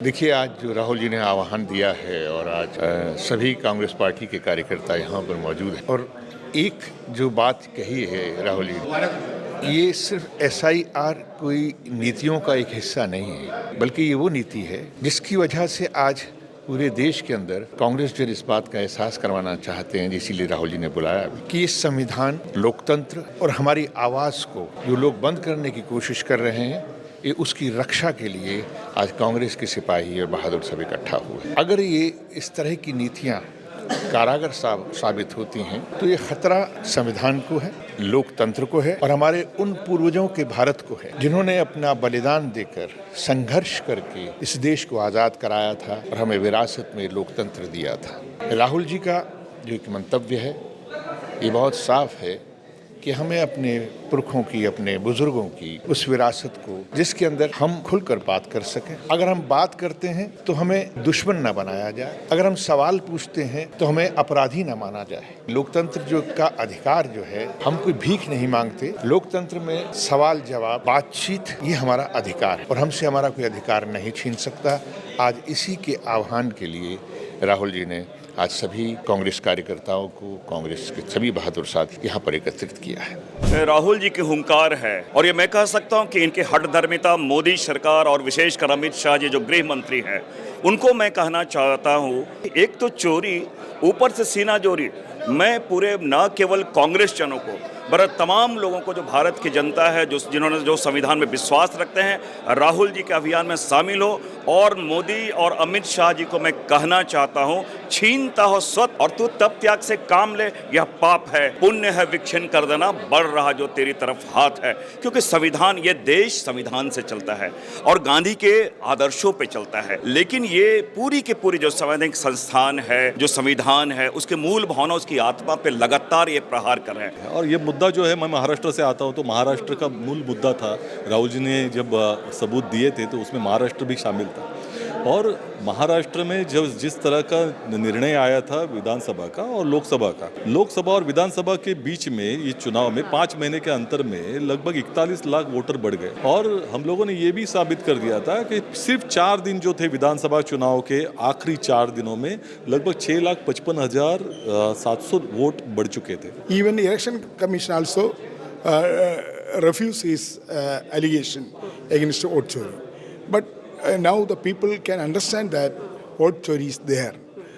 देखिए, आज जो राहुल जी ने आह्वान दिया है और आज सभी कांग्रेस पार्टी के कार्यकर्ता यहाँ पर मौजूद हैं और एक जो बात कही है राहुल जी ने, ये सिर्फ एसआईआर कोई नीतियों का एक हिस्सा नहीं है, बल्कि ये वो नीति है जिसकी वजह से आज पूरे देश के अंदर कांग्रेस जो इस बात का एहसास करवाना चाहते हैं, इसीलिए राहुल जी ने बुलाया कि ये संविधान, लोकतंत्र और हमारी आवाज़ को जो लोग बंद करने की कोशिश कर रहे हैं, ये उसकी रक्षा के लिए आज कांग्रेस के सिपाही और बहादुर सब इकट्ठा हुए। अगर ये इस तरह की नीतियां कारागर साबित होती हैं तो ये खतरा संविधान को है, लोकतंत्र को है और हमारे उन पूर्वजों के भारत को है जिन्होंने अपना बलिदान देकर संघर्ष करके इस देश को आज़ाद कराया था और हमें विरासत में लोकतंत्र दिया था। राहुल जी का जो एक मंतव्य है ये बहुत साफ है कि हमें अपने पुरखों की, अपने बुजुर्गों की उस विरासत को जिसके अंदर हम खुलकर बात कर सकें। अगर हम बात करते हैं तो हमें दुश्मन न बनाया जाए, अगर हम सवाल पूछते हैं तो हमें अपराधी न माना जाए। लोकतंत्र जो का अधिकार जो है, हम कोई भीख नहीं मांगते। लोकतंत्र में सवाल जवाब, बातचीत, ये हमारा अधिकार है और हमसे हमारा कोई अधिकार नहीं छीन सकता। आज इसी के आह्वान के लिए राहुल जी ने आज सभी कांग्रेस कार्यकर्ताओं को, कांग्रेस के सभी बहादुर साथी यहाँ पर एकत्रित किया है। राहुल जी की हुंकार है और ये मैं कह सकता हूँ कि इनके हठधर्मिता मोदी सरकार और विशेषकर अमित शाह जी जो गृह मंत्री हैं, उनको मैं कहना चाहता हूँ, एक तो चोरी, ऊपर से सीना जोरी। मैं पूरे न केवल कांग्रेस जनों को बल्कि तमाम लोगों को, जो भारत की जनता है, जिन्होंने जो संविधान में विश्वास रखते हैं, राहुल जी के अभियान में शामिल हो। और मोदी और अमित शाह जी को मैं कहना चाहता हूं, छीनता हो स्वत और तू तब त्याग से काम ले, यह पाप है। पुण्य है विक्षण कर देना, बढ़ रहा जो तेरी तरफ हाथ है। क्योंकि संविधान, ये देश संविधान से चलता है और गांधी के आदर्शों पे चलता है। लेकिन ये पूरी की पूरी जो संवैधानिक संस्थान है, जो संविधान है, उसके मूल भावना, उसकी आत्मा पे लगातार ये प्रहार कर रहे हैं। और ये मुद्दा जो है, मैं महाराष्ट्र से आता हूँ, तो महाराष्ट्र का मूल मुद्दा था। राहुल जी ने जब सबूत दिए थे तो उसमें महाराष्ट्र भी शामिल था। और महाराष्ट्र में जब जिस तरह का निर्णय आया था विधानसभा का और लोकसभा का, लोकसभा और विधानसभा के बीच में ये चुनाव में 5 महीने के अंतर में लगभग 41 लाख वोटर बढ़ गए। और हम लोगों ने ये भी साबित कर दिया था कि सिर्फ 4 दिन जो थे विधानसभा चुनाव के, आखिरी 4 दिनों में लगभग 6,55,700 वोट बढ़ चुके थे। Even the election commission also refused his allegation against vote chori. But now the people can understand that vote chori is there.